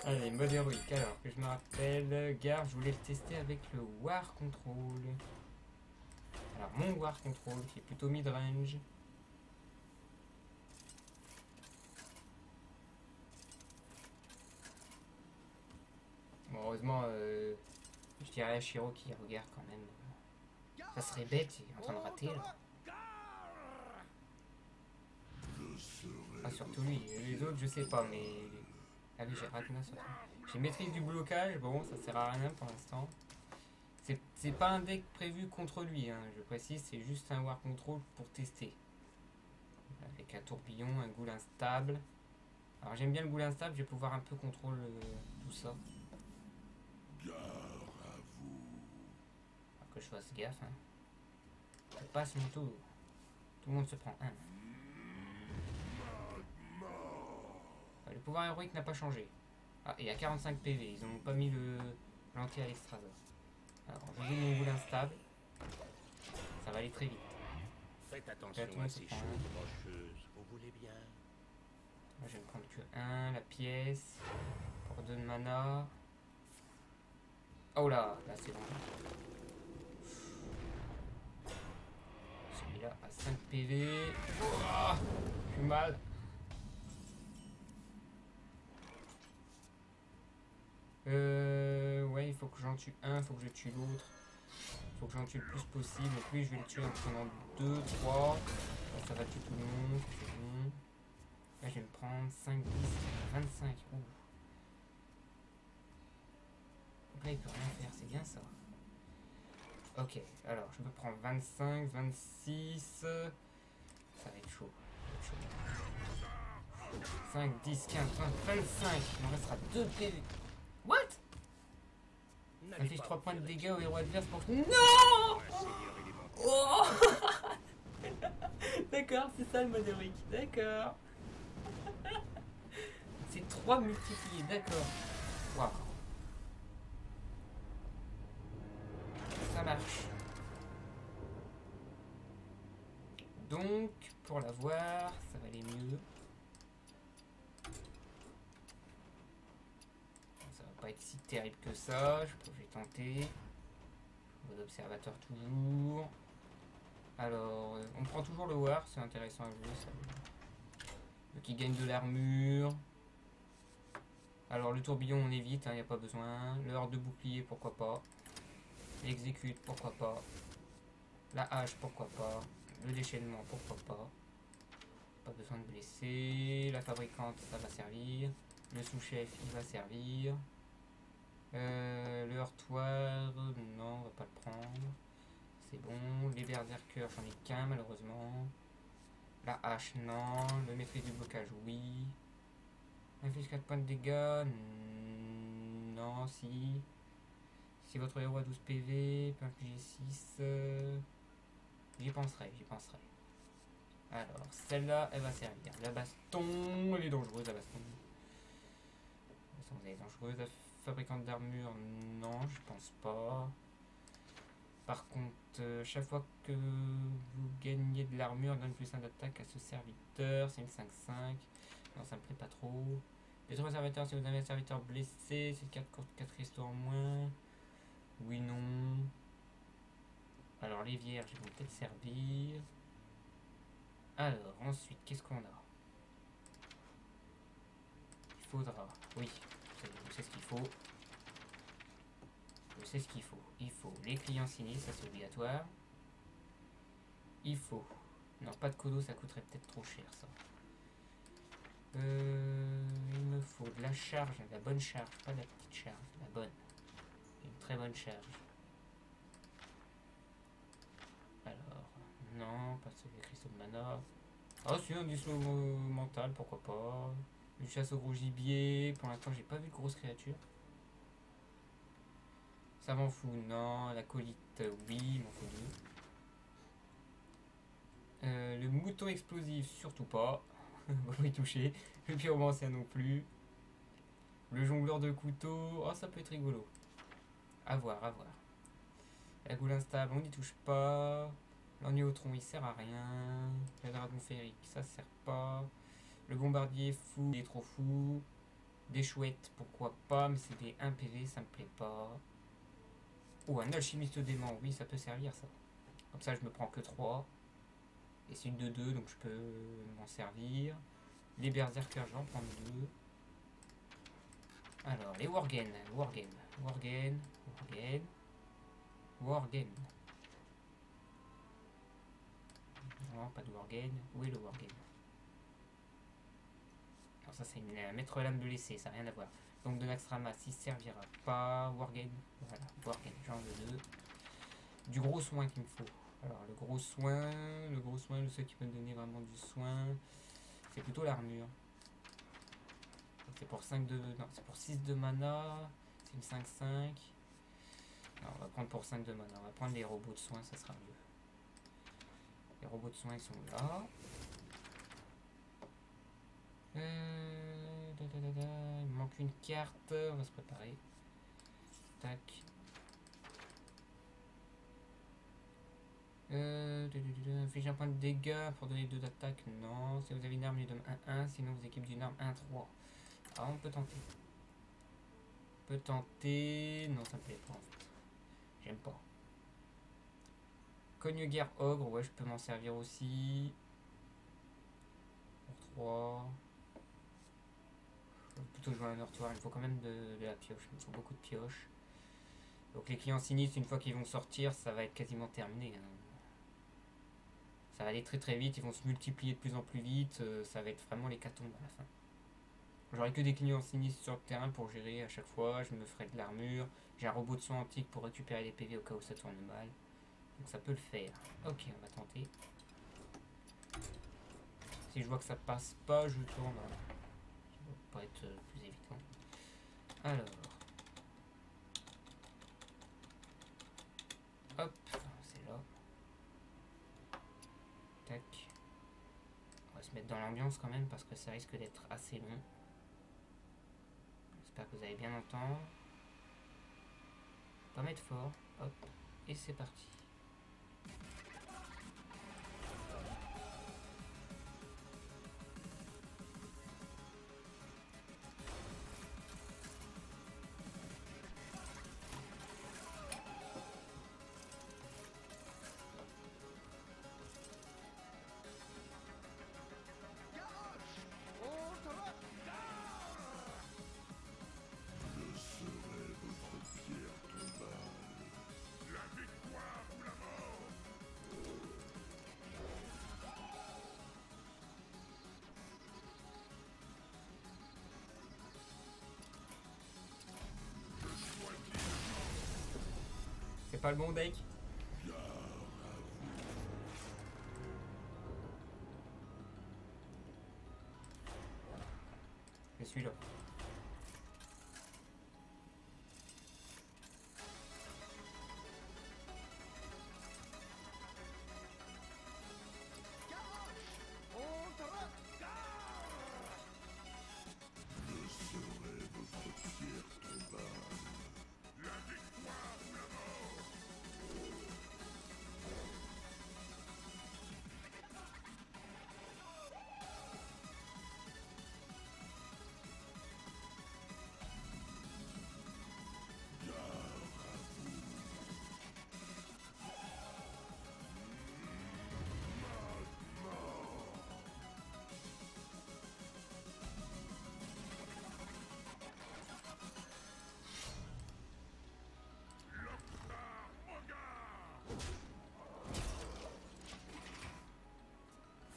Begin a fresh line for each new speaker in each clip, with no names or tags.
Allez, mode héroïque. Alors, que je me rappelle, Gare, je voulais le tester avec le War Control. Alors, mon War Control, qui est plutôt mid-range. Bon, heureusement, je dirais à Shiro qui regarde quand même. Ça serait bête, il est en train de rater là. Ah, surtout lui. Les autres, je sais pas, mais. Ah oui, j'ai Ragnar surtout. J'ai maîtrise du blocage, bon, ça sert à rien pour l'instant. C'est pas un deck prévu contre lui, hein, je précise, c'est juste un War Control pour tester. Avec un tourbillon, un ghoul instable. Alors j'aime bien le ghoul instable, je vais pouvoir un peu contrôler tout ça. Alors que je fasse gaffe. Hein. Je passe mon tour. Tout le monde se prend un. Le pouvoir héroïque n'a pas changé. Ah, il y a 45 PV, ils n'ont pas mis le l'anti à l'extrasor. Alors je joue mon ghoul instable. Ça va aller très vite.
Faites
Là,
attention
tout le
à
monde se
ces
prend
choses
un.
rocheuses, vous voulez bien?
Moi je vais me prendre que un, la pièce. Pour 2 de mana. Oh là, là c'est bon. Celui-là a 5 PV. Oh, je suis mal. Ouais, il faut que j'en tue un, il faut que je tue l'autre. Il faut que j'en tue le plus possible. Donc lui, je vais le tuer en prenant 2, 3. Là, ça va tuer tout le monde, c'est bon. Là, je vais me prendre 5, 10, 25. Ouh. Donc là, il peut rien faire, c'est bien ça. Ok, alors je me prends 25, 26. Ça va être chaud. Ça va être chaud. 5, 10, 15, 20, 25. Il me restera 2 PV. What? Inflige 3 points de dégâts au héros adverse pour... Non! Oh! D'accord, c'est ça le mode héroïque. D'accord. C'est 3 multipliés, d'accord. Waouh. Ça marche. Donc, pour l'avoir, ça va aller mieux. Ça va pas être si terrible que ça. Je vais tenter. Mode observateur toujours. Alors, on prend toujours le War, c'est intéressant à jouer ça. Donc il gagne de l'armure. Alors le tourbillon on évite, il n'y a pas besoin. Le horde de bouclier, pourquoi pas. L'exécute, pourquoi pas. La hache, pourquoi pas. Le déchaînement, pourquoi pas. Pas besoin de blesser. La fabricante, ça va servir. Le sous-chef, il va servir. Le heurtoir, non, on va pas le prendre. C'est bon. Les berserkers, j'en ai qu'un malheureusement. La hache, non. Le maîtrise du blocage, oui. Inflige 4 points de dégâts. Non, si. Si votre héros a 12 PV, peut infliger 6. J'y penserai, j'y penserai. Alors, celle-là, elle va servir. La baston, elle est dangereuse, la baston. Elle est dangereuse. La fabricante d'armure, non, je pense pas. Par contre, chaque fois que vous gagnez de l'armure, donne plus 1 d'attaque à ce serviteur. C'est une 5-5. Non, ça me plaît pas trop. Les 3 serviteurs, si vous avez un serviteur blessé, c'est 4 cristaux en moins. Oui, non. Alors, les vierges vont peut-être servir. Alors, ensuite, qu'est-ce qu'on a? Il faudra. Oui, je sais ce qu'il faut. Je sais ce qu'il faut. Il faut les clients signés, ça c'est obligatoire. Il faut. Non, pas de codo, ça coûterait peut-être trop cher ça. Il me faut de la charge, de la bonne charge, pas de la petite charge, la bonne. Une très bonne charge. Alors, non, pas celui de cristaux de mana. Ah, si, un dislo mental, pourquoi pas. Une chasse au gros gibier. Pour l'instant, j'ai pas vu de grosses créatures. Ça m'en fout, non. La colite, oui, il m'en faut 2. Le mouton explosif, surtout pas. On va pas y toucher. Le pyromancien non plus. Le jongleur de couteau. Oh, ça peut être rigolo. À voir, à voir. La goule instable, on n'y touche pas. L'orniotron, il sert à rien. Le dragon féerique, ça sert pas. Le bombardier fou, il est trop fou. Des chouettes, pourquoi pas, mais c'est des 1 PV, ça me plaît pas. Oh, un alchimiste dément, oui, ça peut servir ça. Comme ça, je me prends que 3. Et c'est une de 2, donc je peux m'en servir. Les berserkers, je vais en prendre 2. Alors, les Worgen. Non, pas de Worgen. Où est le Worgen? Alors ça, c'est une maître lame de l'essai, ça n'a rien à voir. Donc de Naxxramas, il servira pas. Worgen, voilà, Worgen, j'en veux 2. Du gros soin qu'il me faut. Alors le gros soin, le seul qui peut me donner vraiment du soin, c'est plutôt l'armure. C'est pour 5 de. Non, c'est pour 6 de mana. C'est une 5-5. Non, on va prendre pour 5 de mana. On va prendre les robots de soins, ça sera mieux. Les robots de soins ils sont là. Il me manque une carte. On va se préparer. Tac. Inflige un point de dégâts pour donner 2 d'attaque. Non. Si vous avez une arme, il donne 1-1. Sinon, vous équipez d'une arme 1-3. Ah, on peut tenter. Non, ça me plaît pas en fait. J'aime pas. Cogne guerre ogre, ouais, je peux m'en servir aussi. Pour 3. Je vais plutôt jouer un heurtoir. Il me faut quand même de la pioche. Il me faut beaucoup de pioches. Donc les clients sinistres, une fois qu'ils vont sortir, ça va être quasiment terminé. Hein. Ça va aller très très vite. Ils vont se multiplier de plus en plus vite. Ça va être vraiment l'hécatombe à la fin. J'aurai que des clients sinistres sur le terrain pour gérer à chaque fois. Je me ferai de l'armure. J'ai un robot de soin antique pour récupérer les PV au cas où ça tourne mal. Donc ça peut le faire. Ok, on va tenter. Si je vois que ça passe pas, je tourne. Ça va pas être plus évident. Alors. Hop, c'est là. Tac. On va se mettre dans l'ambiance quand même parce que ça risque d'être assez long. J'espère que vous allez bien entendre. Pas mettre fort. Hop. Et c'est parti. C'est pas le bon deck. C'est celui-là.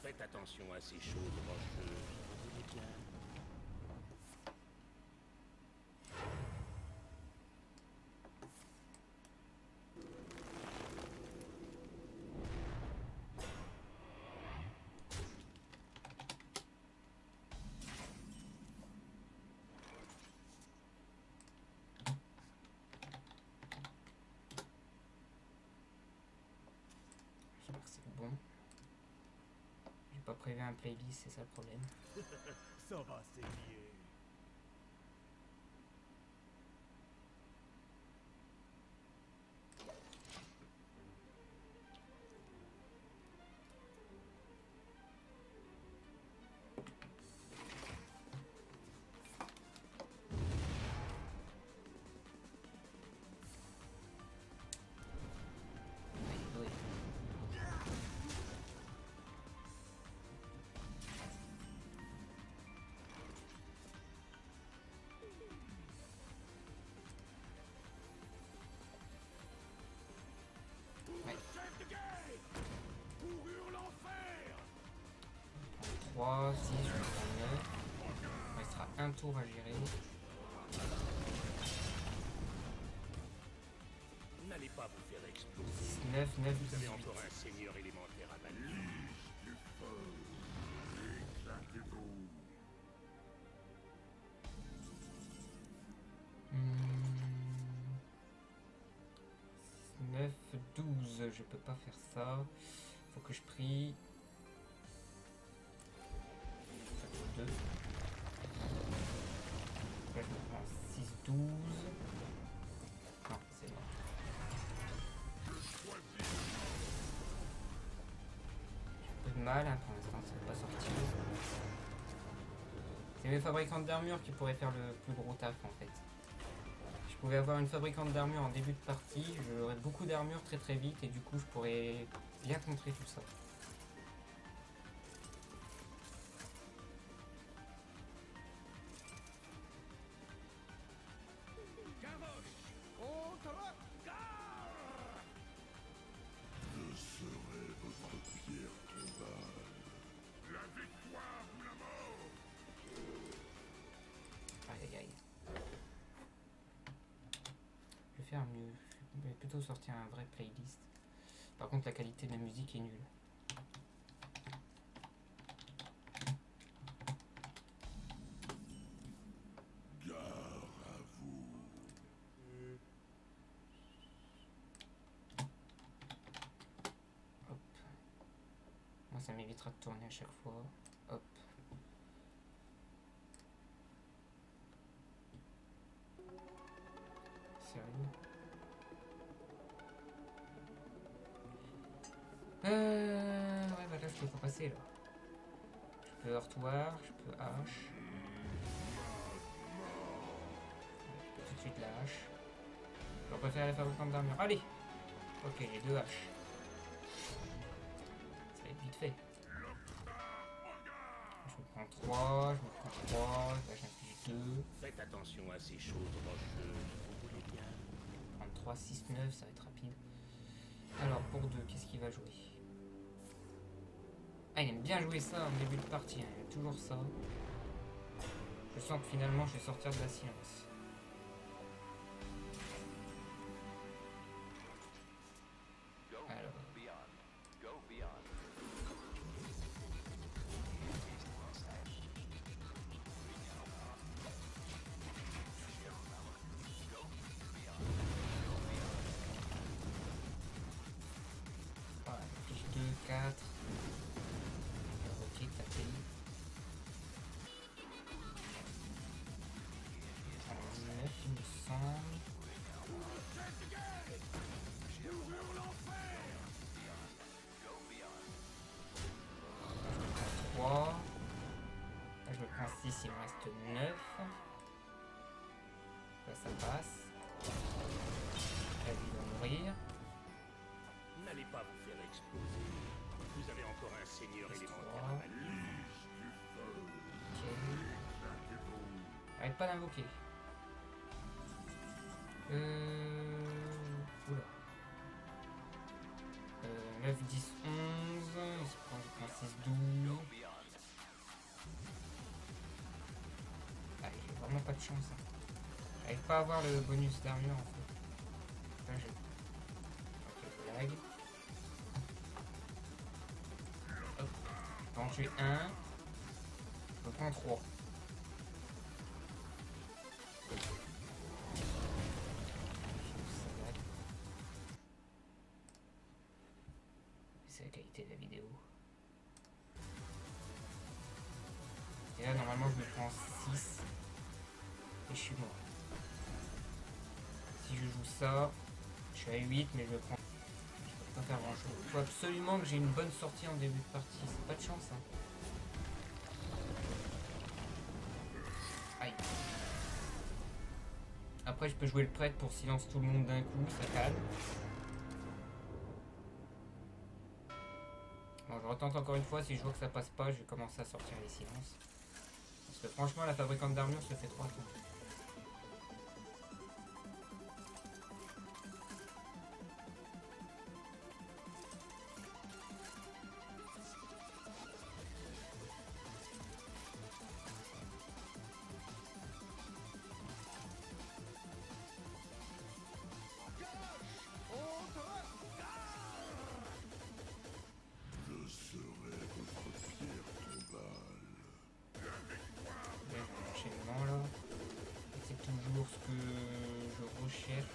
Faites attention à ces choses rocheuses, vous voulez bien.
J'espère que c'est bon. J'ai pas prévu un playlist, c'est ça le problème.
Ça va, c'est bien.
6, je vais prendre 9. Il restera un tour à gérer.
N'allez pas vous faire exploser.
9, 9,
Vous avez
18.
encore un seigneur élémentaire à bannir.
Hmm. 9, 12, je peux pas faire ça. Faut que je prie. Ça fait 2. Là, je me prends 6, 12. Non, c'est mort. J'ai un peu de mal, hein, pour l'instant, ça va pas sortir. C'est mes fabricants d'armure qui pourraient faire le plus gros taf en fait. Je pouvais avoir une fabricante d'armure en début de partie, j'aurais beaucoup d'armure très très vite et du coup je pourrais bien contrer tout ça. Aïe aïe aïe. Je vais faire mieux. Je vais plutôt sortir un vrai playlist. Par contre la qualité de la musique est nulle. Hop. Moi ça m'évitera de tourner à chaque fois. Hop. Sérieux? Ouais, bah là je peux pas passer là. Je peux heurtoir, je peux hache. Je peux tout de suite la hache. Je préfère les fabricants d'armure. Allez! Ok, les 2 haches. Ça va être vite fait. Je me prends 3, je me prends 3, là j'inflige 2.
Faites attention à ces choses rocheuses, vous voulez bien.
Prendre 3, 6, 9, ça va être rapide. Alors pour 2, qu'est-ce qu'il va jouer? Ah, il aime bien jouer ça en début de partie, hein. Il aime toujours ça. Je sens que finalement je vais sortir de la silence. Alors. Voilà, fiche 2, 4. Ok, tapé. 9, il me semble. 3. Là, je me prends 6, il me reste 9. Là, ça passe. Là, il va mourir.
N'allez pas vous faire exploser. Vous avez encore un seigneur
Plus
élémentaire
3.
à bannir.
Ok. Arrête pas d'invoquer. Oula. 9, 10, 11. Il se prend, je prends 6, 12. Ah, j'ai vraiment pas de chance. Hein. J'arrive pas à avoir le bonus d'armure en fait. Là, j'ai. Ok, je lag. Hop. Quand j'ai 1, je prends 3. C'est la qualité de la vidéo. Et là, normalement, je me prends 6. Et je suis mort. Si je joue ça, je suis à 8, mais je le prends. Je peux pas faire grand chose. Il faut absolument que j'ai une bonne sortie en début de partie. C'est pas de chance, hein. Aïe. Après, je peux jouer le prêtre pour silence tout le monde d'un coup, ça calme. Bon, je retente encore une fois, si je vois que ça passe pas, je vais commencer à sortir les silences. Parce que franchement, la fabricante d'armure se fait 3 tours. toujours ce que je recherche.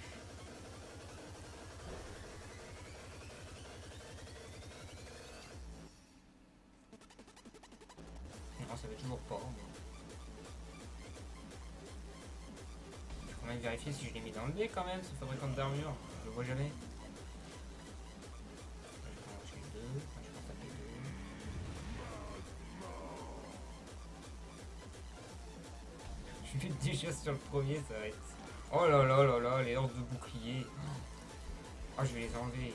Non, ça va toujours pas. Je vais quand même vérifier si je l'ai mis dans le dé quand même, ce fabricant d'armure. Je le vois jamais. Je vais deux. Enfin, je vais en taper deux. Je vais déjà sur le premier, ça va être... Oh là là là là, les lances de bouclier. Oh, je vais les enlever.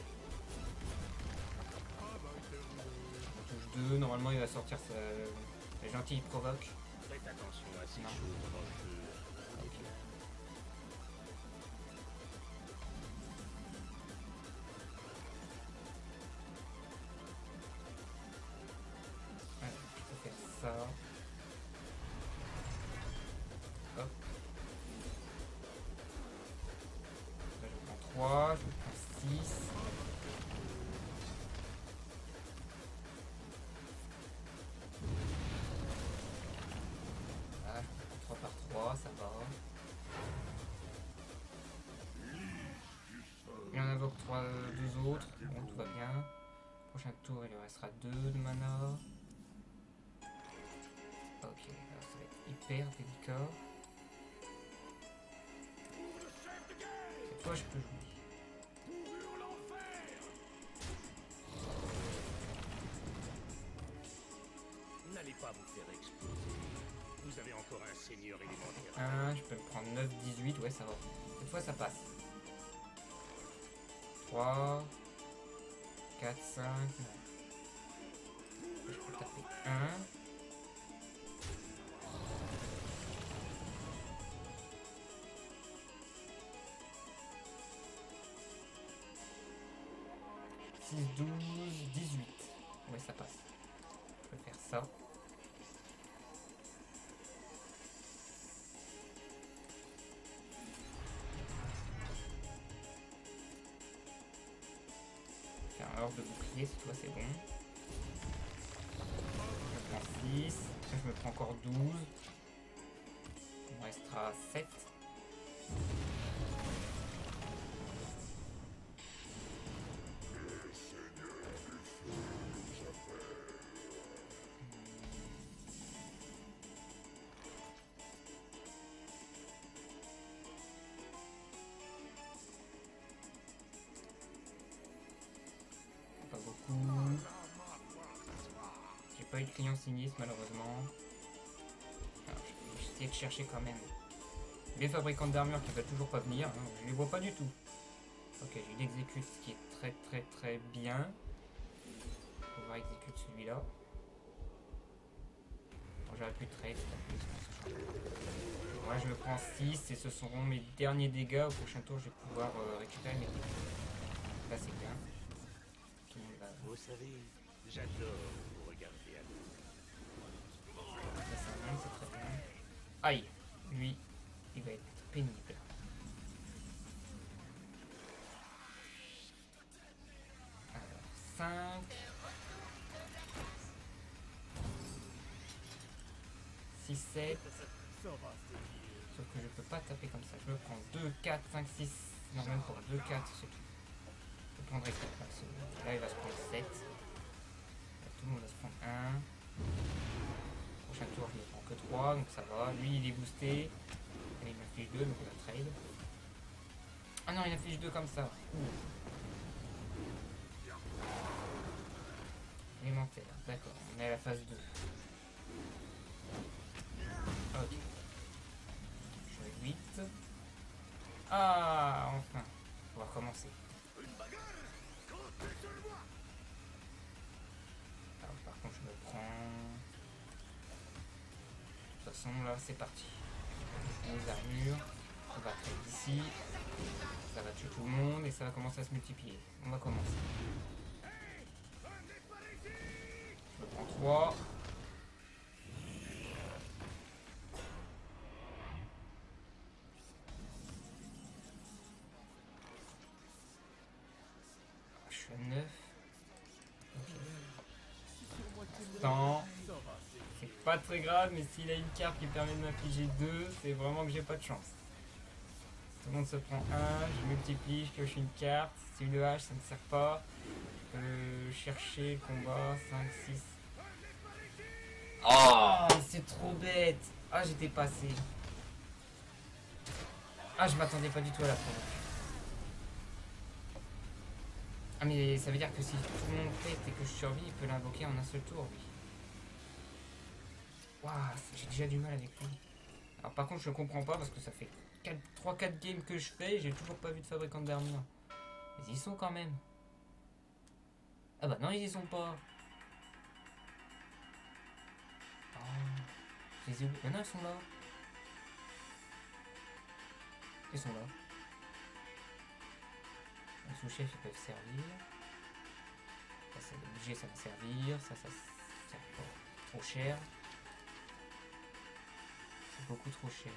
On touche deux, normalement il va sortir sa... La gentille provoque.
Faites attention à ces
Non.
choses dans le jeu.
Ok. Alors, je peux faire ça. Hop. Là, je prends 3, je prends 6. Là, je prends 3 par 3, ça va. Il en invoque 2 autres, bon tout va bien. Prochain tour il lui restera 2 de mana. Ok, là ça va être hyper délicat. Cette fois je peux jouer.
N'allez pas vous faire exploser. Vous avez encore un seigneur élémentaire.
1, je peux me prendre 9, 18, ouais ça va. Cette fois ça passe. 3, 4, 5, 9. Je peux taper 1. « 6, 12, 18. » Ouais, ça passe. Je peux faire ça. Faire un ordre de bouclier, cette fois c'est bon. Je prends 6. Après, je me prends encore 12. Il me restera 7. Pas beaucoup. J'ai pas eu de client sinistre malheureusement. Alors, je vais essayer de chercher quand même les fabricants d'armure qui veulent toujours pas venir. Hein. Je les vois pas du tout. Ok, je l'exécute, ce qui est très bien. On va pouvoir exécuter celui-là. Bon, j'aurais pu trade. Moi je me prends 6 et ce seront mes derniers dégâts. Au prochain tour je vais pouvoir récupérer mes dégâts. Là c'est bien. Tout le monde va.
Vous savez, j'adore vous regarder à
Ça, ça monte, c'est très bien. Aïe, lui, il va être pénible. Alors, 5. 6, 7.
Ça va, c'est mieux.
Sauf que je peux pas taper comme ça. Je me prends 2, 4, 5, 6. Non, même pas. 2, 4, c'est tout. Je prendrai 4 maximum. Là, il va se prendre 7. Là, tout le monde va se prendre 1. Prochain tour, je ne prends que 3, donc ça va. Lui, il est boosté. Et il m'affiche 2, donc on va trade. Ah non, il affiche 2 comme ça. Élémentaire, d'accord. On est à la phase 2. Ok. Je suis à 8. Ah, enfin. On va recommencer. Alors, par contre, je me prends... De toute façon, là, c'est parti. Nos armures. On va créer d'ici. Ça va tuer tout le monde et ça va commencer à se multiplier. On va commencer. Je me prends 3. Je suis à 9. Attends. C'est pas très grave, mais s'il a une carte qui permet de m'infliger 2, c'est vraiment que j'ai pas de chance. Tout le monde se prend un, je multiplie, je pioche une carte. C'est une hache, ça ne sert pas. Je peux chercher le combat, 5, 6. Oh, c'est trop bête. Ah, j'étais passé. Ah, je m'attendais pas du tout à la provoque. Ah, mais ça veut dire que si tout le monde pète et que je survis, il peut l'invoquer en un seul tour, oui. Waouh, j'ai déjà du mal avec lui. Alors par contre, je comprends pas parce que ça fait 3-4 games que je fais et j'ai toujours pas vu de fabricant d'armure. Mais ils y sont quand même. Ah bah non, ils y sont pas. Oh, je les ai oubliés. Non, ils sont là. Ils sont là. Les sous-chefs, ils peuvent servir. Ça, c'est le budget, ça va servir. Ça sert pas. Trop cher. C'est beaucoup trop cher.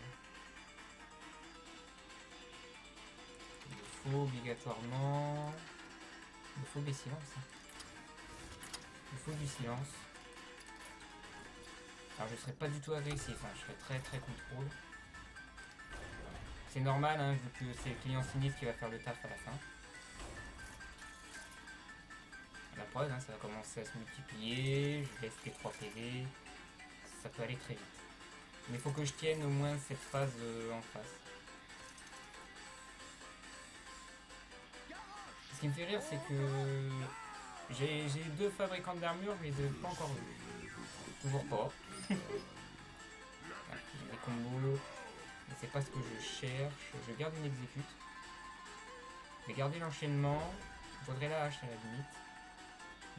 Il me faut obligatoirement... Il me faut des silences. Il me faut du silence. Alors je serai pas du tout agressif, hein. Je serai très très contrôle. C'est normal, hein, vu que c'est le client sinistre qui va faire le taf à la fin. La preuve, hein, ça va commencer à se multiplier, je laisse les 3 PV, ça peut aller très vite. Mais il faut que je tienne au moins cette phase en face. Ce qui me fait rire, c'est que j'ai 2 fabricants d'armure, mais je les ai pas encore vus. Toujours pas. Les combos, mais c'est pas ce que je cherche. Je garde une exécute. Je vais garder l'enchaînement. Je voudrais la hache à la limite.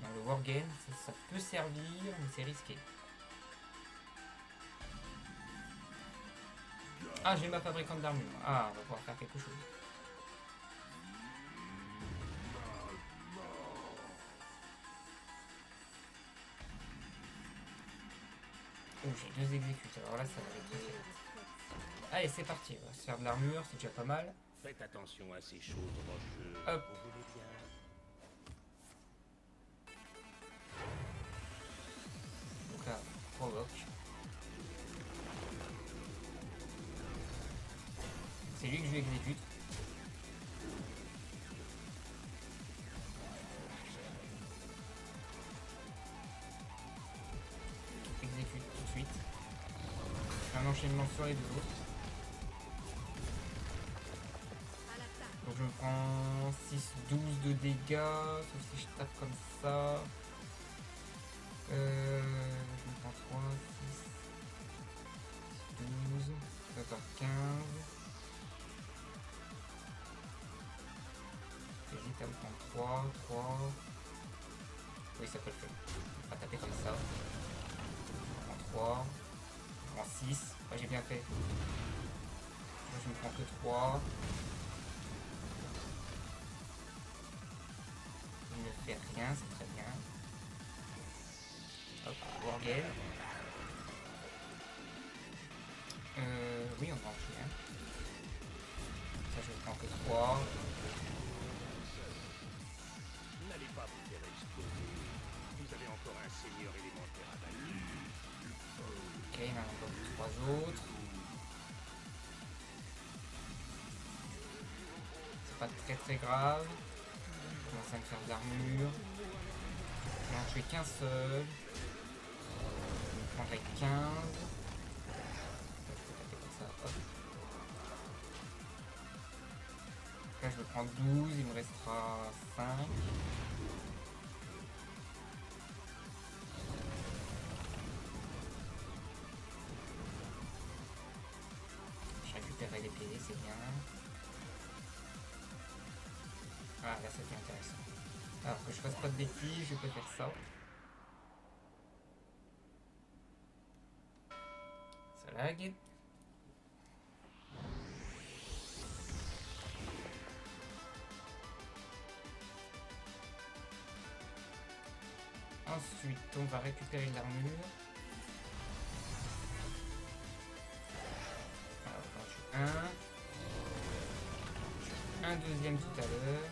Dans le wargame, ça peut servir, mais c'est risqué. Ah, j'ai ma fabricante d'armure. Ah, on va pouvoir faire quelque chose. Oh, j'ai 2 exécutes. Alors là, ça va aller très très vite. Allez, c'est parti. On va se faire de l'armure, c'est déjà pas mal.
Faites attention à ces choses rocheuses.
Hop.
Vous voulez bien.
Donc là, provoque. C'est lui que je exécute. Exécute tout de suite. Un enchaînement sur les 2 autres. Donc je me prends 6-12 de dégâts, sauf si je tape comme ça. Je me prends 3, 6, 12, 14, 15. J'hésite à me prendre 3. Oui, ça peut le faire. On va taper comme ça. Je prends 3. Je prends 6. Ouais, j'ai bien fait. Je me prends que 3. Il ne fait rien, c'est très bien. Hop, wargame. Oui, on va en tuer un. Ça, je prends que 3.
N'allez pas vous faire exploser. Vous avez encore un seigneur élémentaire à battre.
Ok, il y en a encore 3 autres. C'est pas très très grave. Je commence à me faire de l'armure. Je vais en tuer qu'un seul. Je me prendrai 15. Je peux taper comme ça, hop. Là je vais prendre 12, il me restera 5. Je récupérerai les PV, c'est bien. Ah là c'était intéressant. Alors que je fasse pas de bêtises, je peux faire ça. Ça lag. Ensuite, on va récupérer l'armure. Alors, j'en tue un. Un deuxième tout à l'heure.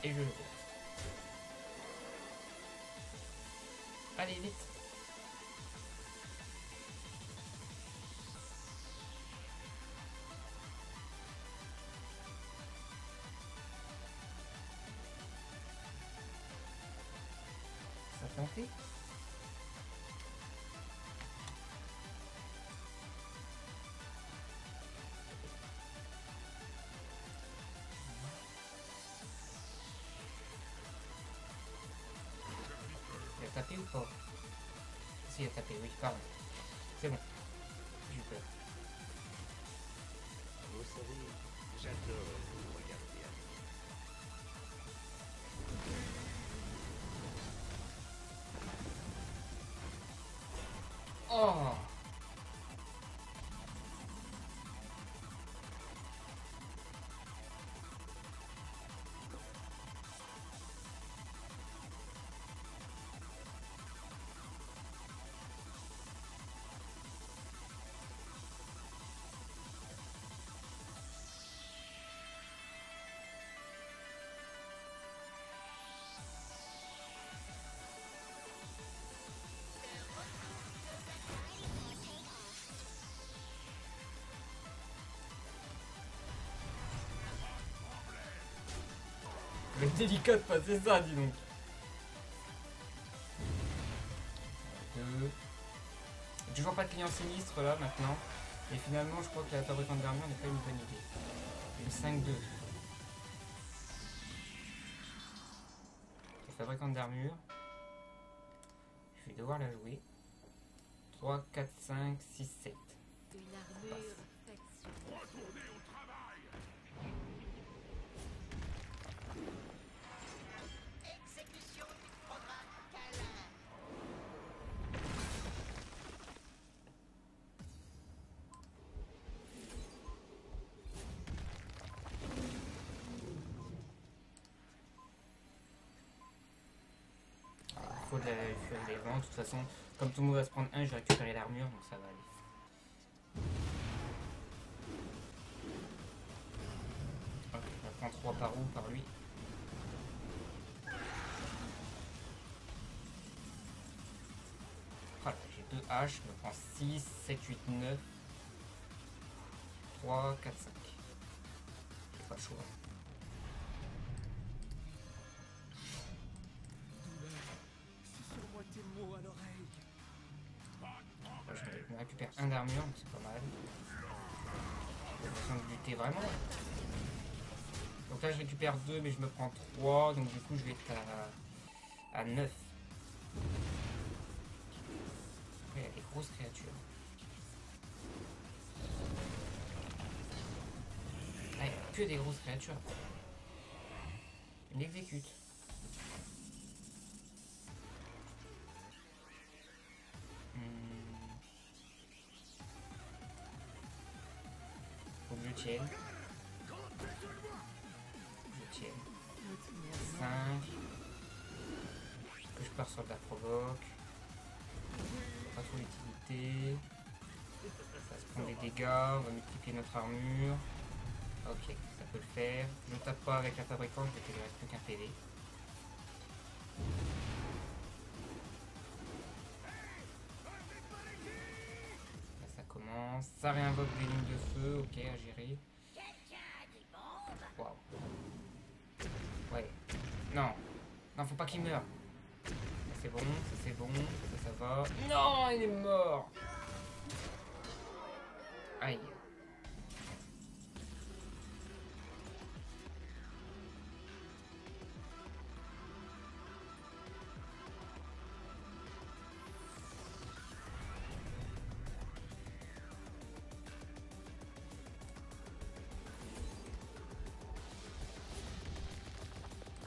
Et je le vois. Allez, vite. tapé? Il a tapé ou pas? Si, il a tapé, oui, pardon. C'est bon. J'ai eu peur.
Vous savez, j'adore vous regarder aller.
Oh! Le délicat de passer ça, dis donc. 2. Toujours pas de client sinistre là maintenant. Et finalement, je crois que la fabricante d'armure n'est pas une bonne idée. Une 5-2. La fabricante d'armure. Je vais devoir la jouer. 3, 4, 5, 6, 7.
Une armure faite sur
Retournez au travail.
Exécution du programme câlin.
Il faut de la fuir des vents. De toute façon, comme tout le monde va se prendre un, je vais récupérer l'armure, donc ça va aller. Ok, on va prendre 3 par où? Par lui. Voilà, j'ai 2 haches, je me prends 6, 7, 8, 9, 3, 4, 5. J'ai pas le choix.
Susurre-moi tes mots à l'oreille.
Là, je me récupère un d'armure, donc c'est pas mal. J'ai l'impression de lutter vraiment. Donc là, je récupère 2, mais je me prends 3, donc du coup, je vais être à 9. Il y a des grosses créatures. Ah, il n'y a que des grosses créatures. Il exécute. Faut que je tienne. Je tienne. 5. Que je pars sur de la provoque. Pas trop l'utilité. Ça se prend des dégâts. On va multiplier notre armure. Ok, ça peut le faire. Je ne tape pas avec la fabricante, parce qu'il ne reste plus qu'un PV. Là, ça commence. Ça réinvoque des lignes de feu. Ok, à gérer. Waouh. Ouais. Non. Non, faut pas qu'il meure. Ça c'est bon, ça c'est bon, ça va. Non, il est mort. Aïe.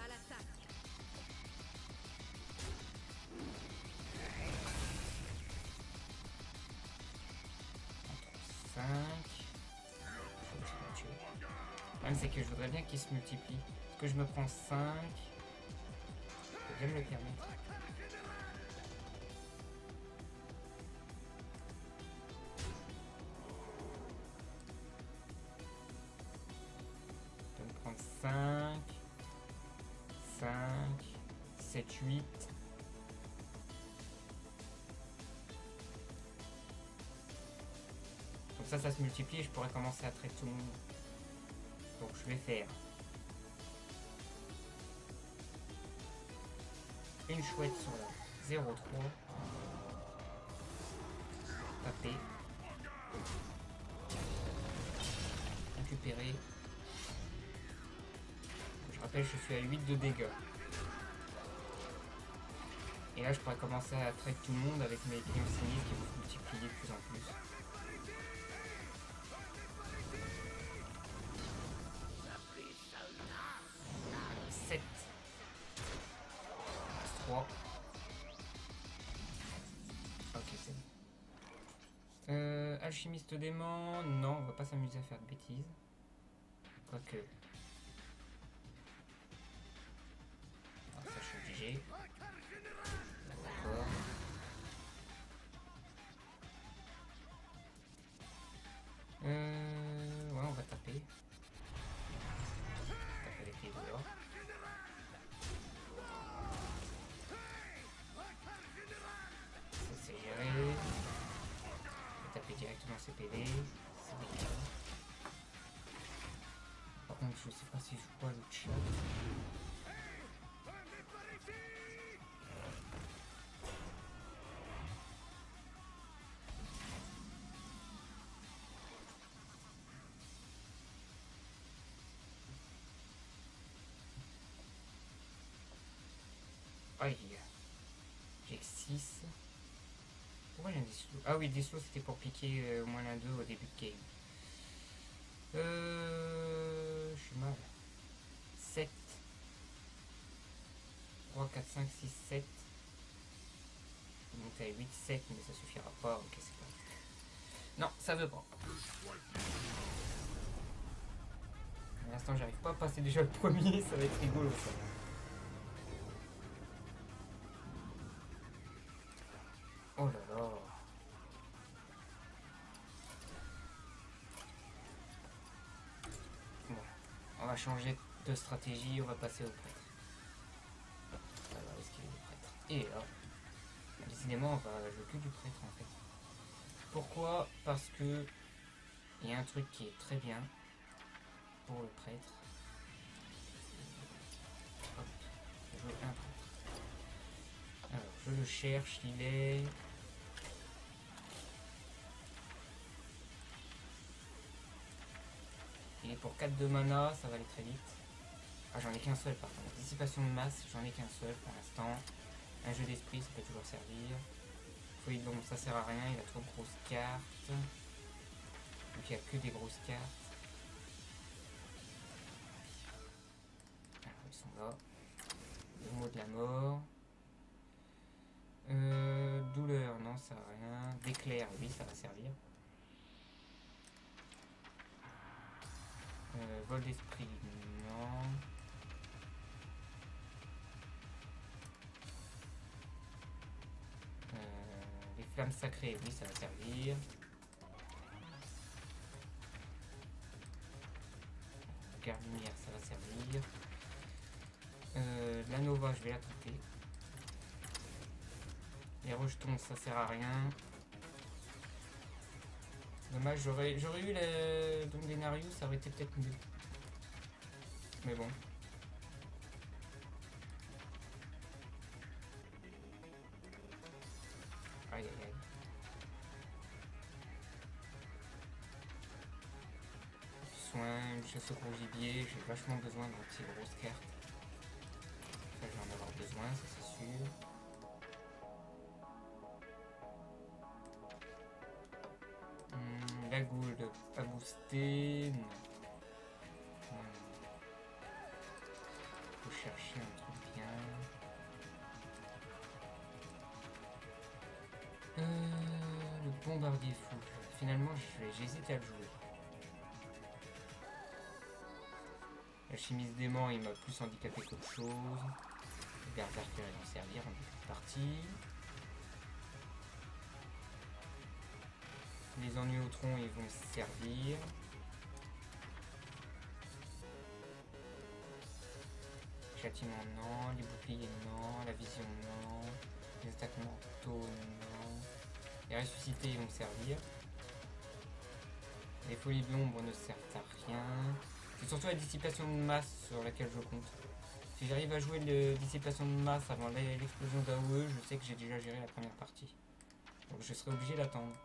à l'attaque.
5. Le problème c'est que je voudrais bien qu'il se multiplie. Est-ce que je me prends 5? Je peux bien me le permettre. Je vais me prendre 5, 5, 7, 8. Donc ça se multiplie et je pourrais commencer à traiter tout le monde. Donc je vais faire une chouette sur la 0,3. Taper. Récupérer. Je rappelle, je suis à 8 de dégâts. Et là, je pourrais commencer à trade tout le monde avec mes clients sinistres qui vont se multiplier de plus en plus. 7. 3. Ok, c'est bon. Alchimiste dément. Non, on va pas s'amuser à faire de bêtises. Quoique. Ah, ça, je suis obligé. D'accord. Ouais, on va taper. Taper avec les doigts. Ça, c'est géré. On va taper directement ses PD. C'est bien. Par contre, je sais pas si je vois le chat. Aïe. J'ai 6. Pourquoi j'ai un dislow? Ah oui, dislow c'était pour piquer au moins l'un d'eux au début de game. Je suis mal. 7. 3, 4, 5, 6, 7. Je vais monter à 8, 7, mais ça suffira pas. Ok, c'est pas. Non, ça veut pas. Pour l'instant, j'arrive pas à passer déjà le premier, ça va être rigolo ça. Oh là là. Bon, on va changer de stratégie, on va passer au prêtre. On va voir ce qu'il est le prêtre. Et là, décidément, on va jouer que du prêtre en fait. Pourquoi? Parce que il y a un truc qui est très bien pour le prêtre. Hop, je joue un prêtre. Alors, je le cherche, il est... Il est pour 4 de mana, ça va aller très vite. Ah, j'en ai qu'un seul par contre. Dissipation de masse, j'en ai qu'un seul pour l'instant. Un jeu d'esprit, ça peut toujours servir. Folie de l'ombre, ça sert à rien, il a trop de grosses cartes. Donc il n'y a que des grosses cartes. Alors, ils sont là. Le mot de la mort. Douleur, non, ça sert à rien. D'éclair, oui, ça va servir. Vol d'esprit, non. Les flammes sacrées, oui, ça va servir. Garde lumière, ça va servir. La Nova, je vais la traiter. Les rejetons, ça sert à rien. Dommage, j'aurais eu les Denarius, ça aurait été peut-être mieux. Mais bon. Aïe aïe aïe. Soin, une chasse au gros gibier, j'ai vachement besoin de ces grosses cartes. Enfin, je vais en avoir besoin, ça c'est sûr. La gourde à booster, non. Faut chercher un truc bien. Le bombardier fou. Finalement, j'hésite à le jouer. La chimiste dément, il m'a plus handicapé qu'autre chose. Le berserker, il va servir en début de partie. Les ennuis au tronc, ils vont servir. Châtiment, non. Les boucliers, non. La vision, non. Les attaques mentaux, non. Les ressuscités, ils vont servir. Les folies de l'ombre ne servent à rien. C'est surtout la dissipation de masse sur laquelle je compte. Si j'arrive à jouer le dissipation de masse avant l'explosion d'AOE, je sais que j'ai déjà géré la première partie. Donc je serai obligé d'attendre.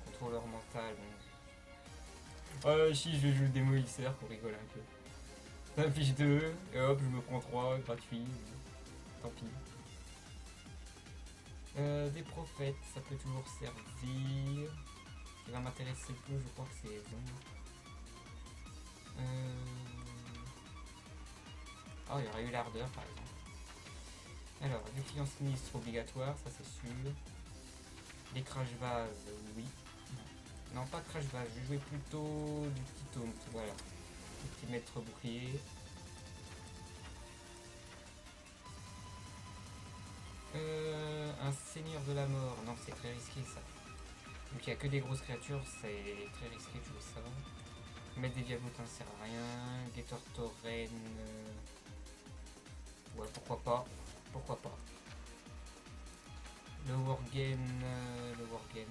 Contrôleur mental. Bon. Oh si, je joue le démolisseur pour rigoler un peu. Ça affiche 2, et hop, je me prends 3, gratuit. Tant pis. Des prophètes, ça peut toujours servir. Ce qui va m'intéresser le plus, je crois que c'est les ombres. Oh, il y aurait eu l'ardeur par exemple. Alors, défiance sinistre obligatoire, ça c'est sûr. Les crash vases, oui. Non, pas crash vase, je vais jouer plutôt du petit taunt, voilà. Le petit maître bouclier. Un seigneur de la mort, non c'est très risqué ça. Donc il n'y a que des grosses créatures, c'est très risqué de jouer ça. Mettre des diablotins sert à rien. Gator Tauren, ouais pourquoi pas. Pourquoi pas. Le Worgen, non.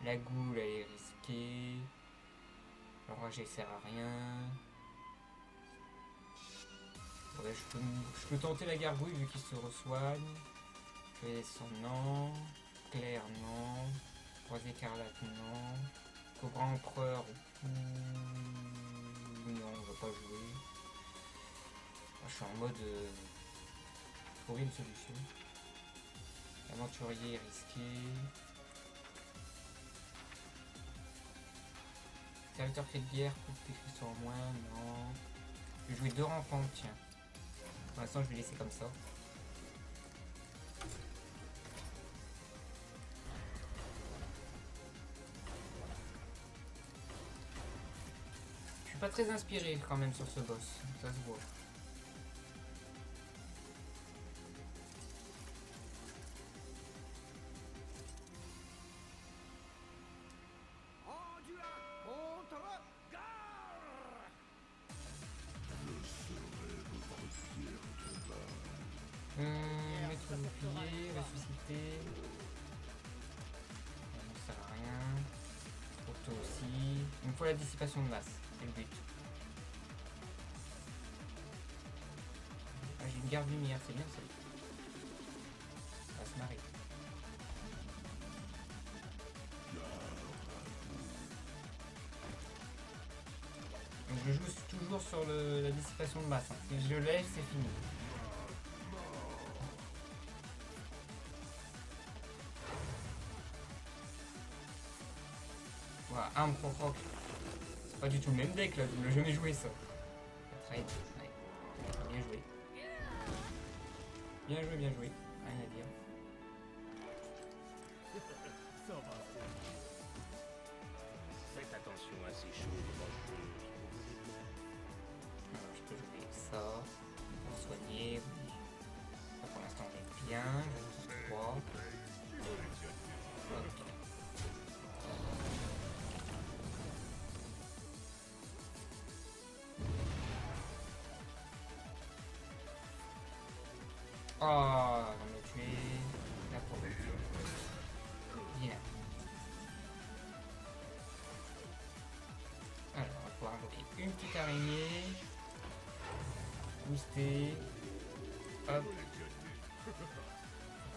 La goule elle est risquée. L'enragé sert à rien. Ouais, je peux tenter la gargouille vu qu'il se resoigne. Fais son non. Claire non. Croisé écarlate non. Cobra empereur. Non, on va pas jouer. Je suis en mode trouver une solution. Aventurier risqué. Serviteur clé de guerre, coup de cristaux en moins, non. Je vais jouer 2 rampantes, tiens. Pour l'instant, je vais laisser comme ça. Je suis pas très inspiré quand même sur ce boss, ça se voit. Mettre le bouclier, ressusciter. Ça ne sert à rien. Auto aussi. Il me faut la dissipation de masse, c'est le but. Ah, j'ai une garde lumière, c'est bien ça. Ça va se marrer. Donc je joue toujours sur la dissipation de masse. Hein. Si je lève, c'est fini. Voilà, un proc. C'est pas du tout le même deck là, je n'ai jamais joué ça. Trade, ouais. Bien joué. Bien joué, bien joué. Rien à dire.
Faites attention à ces choses rocheuses.
Alors, je peux jouer ça. Pour soigner, oui. Ça, pour l'instant, on est bien. Je 3. Ok. Oh, on va me tuer. La provoque. Bien. Alors, on va pouvoir invoquer une petite araignée. Booster. Hop. Faut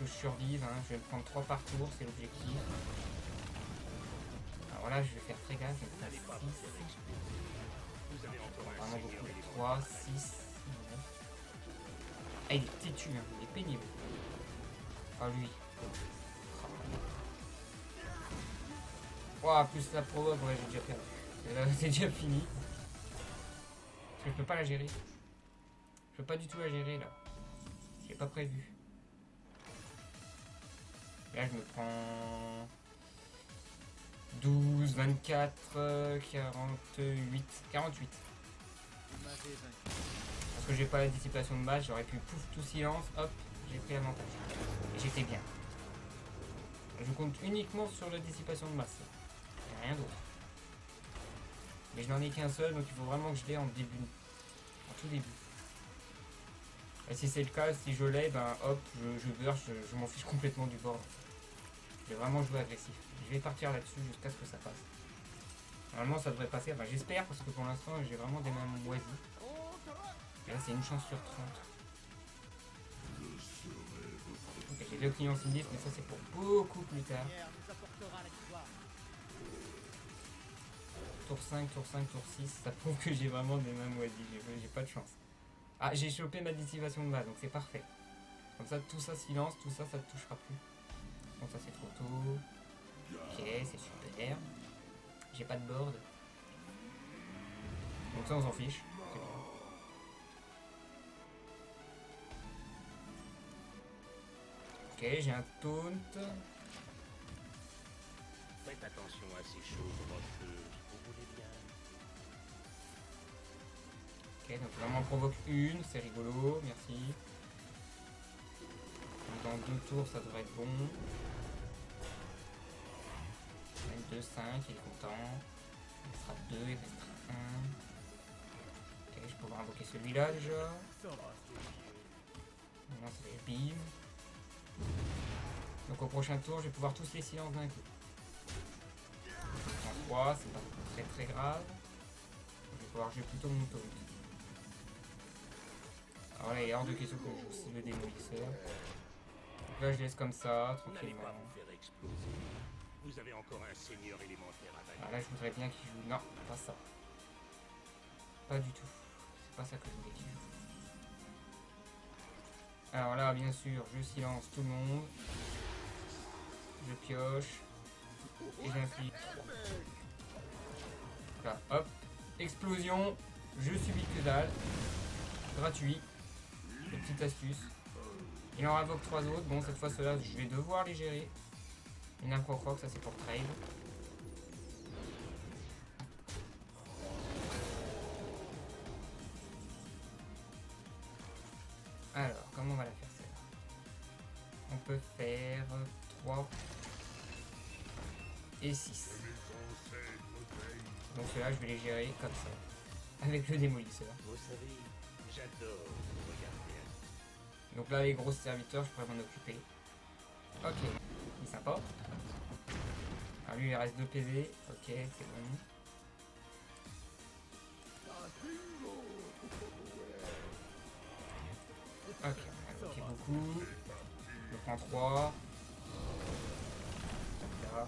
que je survive, hein. Je vais me prendre 3 par tour, c'est l'objectif. Alors là, je vais faire très gaffe. Je vais faire 6.
Vous avez encore un
Vraiment
seigneur
beaucoup.
élémentaire.
3, 6. Ah, il est têtu, hein. Il est pénible. Ah, lui. Oh, plus la provoque, ouais, j'ai déjà perdu. C'est déjà fini. Parce que je peux pas la gérer. Je peux pas du tout la gérer là. J'ai pas prévu. Là, je me prends 12, 24, 48. 48. Parce que j'ai pas la dissipation de masse, j'aurais pu pouf tout silence, hop, j'ai pris l'avantage. Et j'étais bien. Je compte uniquement sur la dissipation de masse. Il n'y a rien d'autre. Mais je n'en ai qu'un seul, donc il faut vraiment que je l'ai en début. En tout début. Et si c'est le cas, si je l'ai, ben hop, je beurre, je m'en fiche complètement du board. Je vais vraiment jouer agressif. je vais partir là-dessus jusqu'à ce que ça passe. Normalement ça devrait passer, enfin j'espère parce que pour l'instant j'ai vraiment des mains moisies. Et là c'est une chance sur 30. Ok, j'ai 2 clients sinistres mais ça c'est pour beaucoup plus tard.
nous apportera la victoire.
Tour 5, tour 5, tour 6, ça prouve que j'ai vraiment des mains moisies, j'ai pas de chance. Ah j'ai chopé ma décimation de base donc c'est parfait. Comme ça tout ça silence, tout ça ça ne touchera plus. Bon ça c'est trop tôt. Ok c'est super. J'ai pas de board. Donc ça on s'en fiche. C'est bien. Ok j'ai un taunt.
Faites attention à ces choses rocheuses, vous voulez bien.
Ok donc là on m'en provoque une, c'est rigolo, merci. Dans 2 tours ça devrait être bon. 2, 5, il est content. Il sera 2, il restera 1. Ok, je vais pouvoir invoquer celui-là déjà. Maintenant ça fait bim. Donc au prochain tour, je vais pouvoir tous les silences d'un coup. En 3, c'est pas très très grave. Je vais pouvoir jouer plutôt mon taunt. Alors là, il est hors de question que je joue aussi le démolisseur. Donc là, je laisse comme ça,
Vous n'allez
tranquillement.
pas vous faire exploser. Vous avez encore un seigneur élémentaire à
Alors
bannir.
là, je voudrais bien qu'il joue. Non, pas ça. Pas du tout. C'est pas ça que je voulais qu'il joue. Alors là, bien sûr, je silence tout le monde. Je pioche. Et j'inflige 3. Là, hop. Explosion. Je subis que dalle. Gratuit. Une petite astuce. Il en invoque 3 autres. Bon, cette fois, ceux-là, je vais devoir les gérer. Une Improcroc, ça c'est pour trade. Alors, comment on va la faire celle-là? On peut faire 3 et 6. Donc ceux-là, je vais les gérer comme ça. Avec le démolisseur.
Vous savez, j'adore vous regarder.
Donc là, les gros serviteurs, je pourrais m'en occuper. Ok, il est sympa. Alors lui, il reste 2 PV. Ok, c'est bon. Ok, on a bloqué beaucoup. Je prends 3. Là.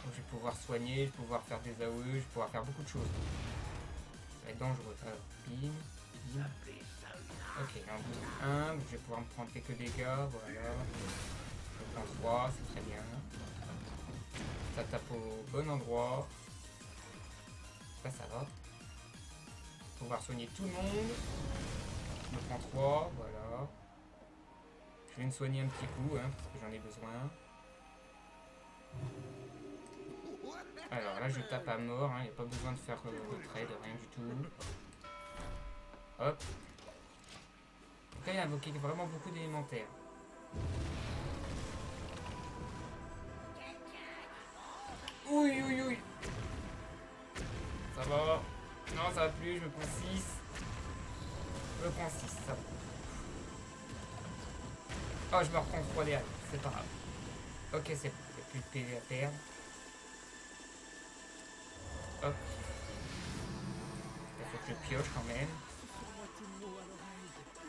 Donc je vais pouvoir soigner, je vais pouvoir faire des AOE, je vais pouvoir faire beaucoup de choses. Ça va être dangereux. Alors, bim, bim. Ok, il en bouge 1, donc je vais pouvoir me prendre quelques dégâts, voilà. Je prends 3, c'est très bien. Ça tape au bon endroit. Ça, ça va. Pouvoir soigner tout le monde. Je me prends 3, voilà. Je vais me soigner un petit coup, hein, parce que j'en ai besoin. Alors là, je tape à mort, il n'y a pas besoin de faire de trade, rien du tout. Hop. Donc là, il a invoqué vraiment beaucoup d'élémentaires. Oui, oui, oui. Ça va. Non, ça va plus, je me prends 6. Je me prends 6, ça va. Oh, je me reprends 3 derrière, c'est pas grave. Ok, c'est bon, il n'y a plus de PV à perdre. Hop. Il faut que je pioche quand même.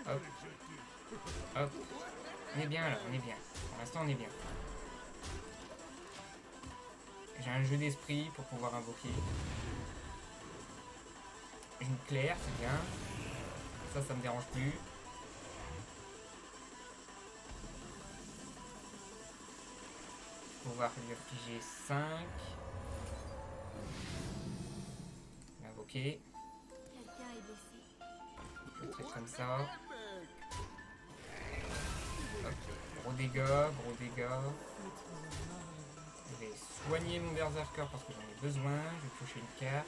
Hop. Hop. On est bien là, on est bien. Pour l'instant, on est bien. J'ai un jeu d'esprit pour pouvoir invoquer. J'ai une claire, c'est bien. Ça me dérange plus. Pouvoir lui infliger 5. Invoquer.
Quelqu'un est blessé.
Je traite comme ça. Hop. Gros dégâts, gros dégâts. Je vais soigner mon berserker parce que j'en ai besoin. Je vais toucher une carte.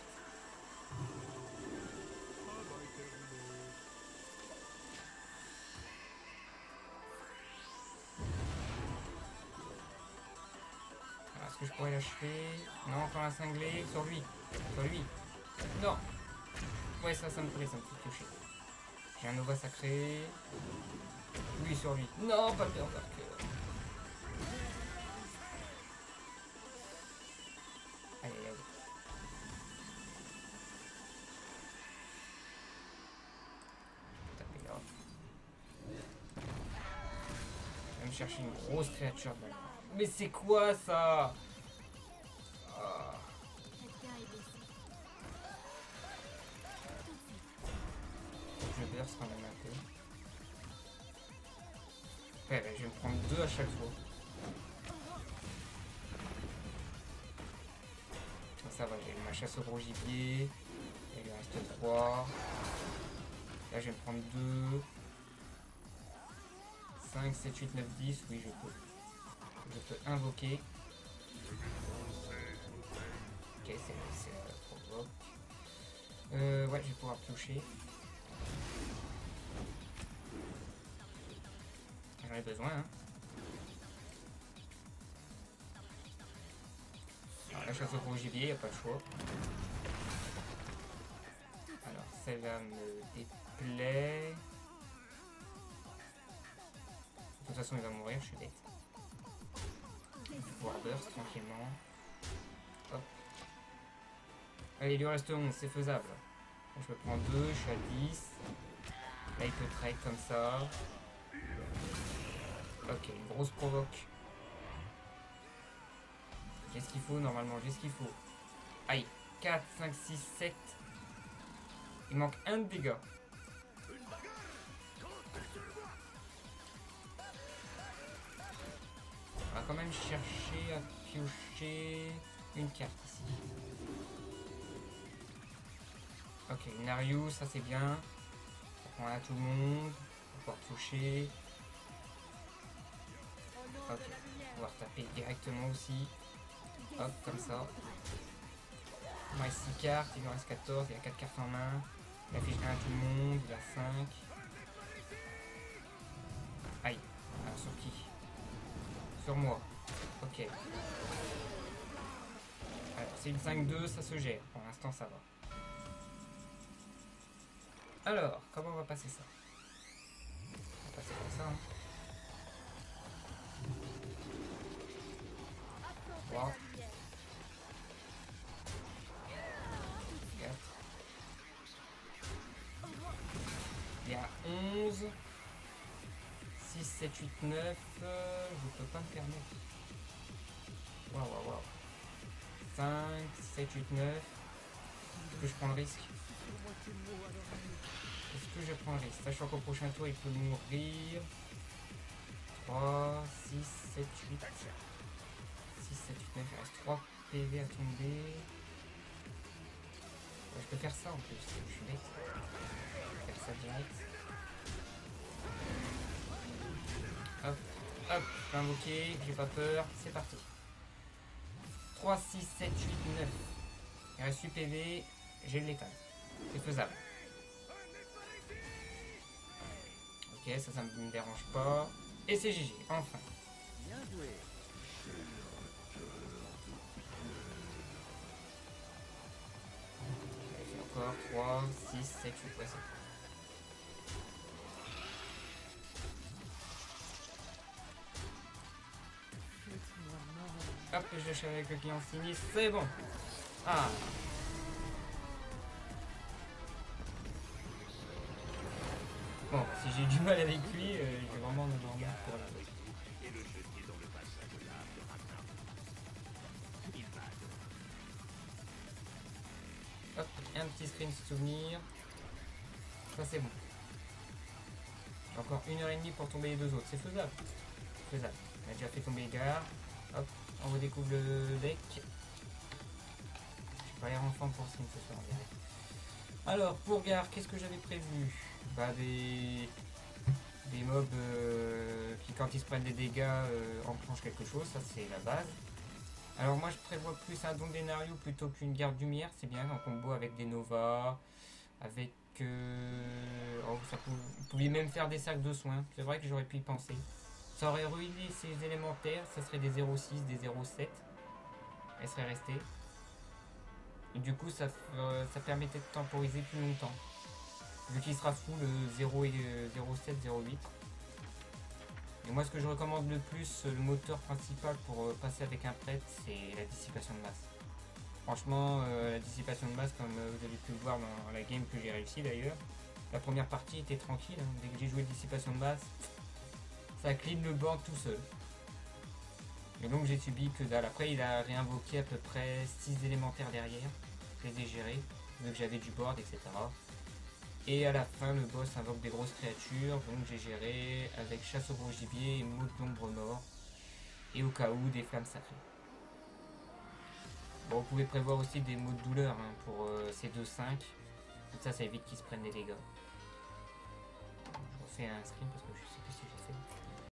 Est-ce que je pourrais l'achever? Non, encore un cinglé. Sur lui. Sur lui. Non. Ouais, ça me plaît, ça me fait piocher. J'ai un Nova sacré. Lui sur lui. Non, pas le berserker. chercher une grosse créature de la mer. Mais c'est quoi ça? Ah.
Quelqu'un est blessé.
Je verse quand même un peu. Ouais, bah, je vais me prendre 2 à chaque fois. Ça va, j'ai ma chasse au gros gibier. Il lui reste 3. Là, je vais me prendre 2. 5, 7, 8, 9, 10. Oui, je peux. Je peux invoquer. Ok, c'est la provoque. Ouais, je vais pouvoir piocher. J'en ai besoin, hein. Alors, la chasse au gros gibier, il n'y a pas de choix. Alors, celle-là me déplaît. De toute façon, il va mourir, je suis bête. Je vais pouvoir burst tranquillement. Hop. Allez, il lui reste 11, c'est faisable. Bon, je peux prendre 2, je suis à 10. Là, il peut trade comme ça. Ok, une grosse provoque. J'ai ce qu'il faut, normalement, j'ai ce qu'il faut. Aïe, 4, 5, 6, 7. Il manque 1 de dégâts. On va quand même chercher à piocher une carte ici. Ok, Narius, ça c'est bien. On a tout le monde. On va pouvoir toucher. Ok, on va pouvoir taper directement aussi. Hop, comme ça. Il me reste 6 cartes, il en reste 14, il y a 4 cartes en main. Il affiche 1 à tout le monde, il a 5. Aïe, alors sur qui? Sur moi. Ok. Alors c'est une 5-2, ça se gère. Pour l'instant ça va. Alors, comment on va passer ça? On va passer comme ça. Hein. 3. 4. Il y a 11. 6, 7, 8, 9. Je peux pas me permettre. Waouh, waouh, waouh. 5, 7, 8, 9. Est-ce que je prends le risque? Est-ce que je prends le risque? Sachant qu'au prochain tour il peut mourir. 3, 6, 7, 8. 6, 7, 8, 9. Il reste 3 PV à tomber. Ouais, je peux faire ça en plus. Je suis bête. Je vais faire ça direct. Hop, hop, je peux invoquer, j'ai pas peur, c'est parti. 3, 6, 7, 8, 9. Il reste 8 PV, j'ai le létal. C'est faisable. Ok, ça ne me dérange pas. Et c'est GG, enfin.
Bien joué.
Il fait encore 3, 6, 7, 8, ouais, c'est hop, je lâche avec le client sinistre, c'est bon. Ah. Bon, si j'ai du mal avec lui, je vais vraiment en avoir marre pour la
Et le jeter dans le bassin de lave de Ragnar. Il va.
hop, un petit screen souvenir. Ça c'est bon. J'ai encore 1h30 pour tomber les 2 autres, c'est faisable. Faisable. On a déjà fait tomber les gars. Hop, on redécouvre le deck. Je vais pas l'air enfant pour ce soir, on dirait. Alors, pour Gar, qu'est-ce que j'avais prévu? Bah des mobs qui quand ils se prennent des dégâts enclenchent quelque chose, ça c'est la base. Alors moi je prévois plus un don d'énario plutôt qu'une garde lumière, c'est bien en combo avec des Nova, avec... vous pouviez même faire des sacs de soins, c'est vrai que j'aurais pu y penser. Ça aurait ruiné ces élémentaires, ça serait des 0,6, des 0,7. Elle serait restée. Et du coup ça permettait de temporiser plus longtemps. Vu qu'il sera full 0 et 0,7, 0,8. Et moi ce que je recommande le plus, le moteur principal pour passer avec un prêtre, c'est la dissipation de masse. Franchement, la dissipation de masse, comme vous avez pu le voir dans la game que j'ai réussi d'ailleurs, la première partie était tranquille, hein. Dès que j'ai joué dissipation de masse, Ça clean le board tout seul. Et donc j'ai subi que dalle. Après il a réinvoqué à peu près 6 élémentaires derrière. Je les ai gérés, vu que j'avais du board, etc. Et à la fin le boss invoque des grosses créatures, donc j'ai géré avec chasse au gros gibier et maudit d'ombre mort. Et au cas où des flammes sacrées. Bon, vous pouvez prévoir aussi des mots de douleur hein, pour ces 2-5. Comme ça évite qu'ils se prennent des dégâts. Je refais un screen parce que je sais plus si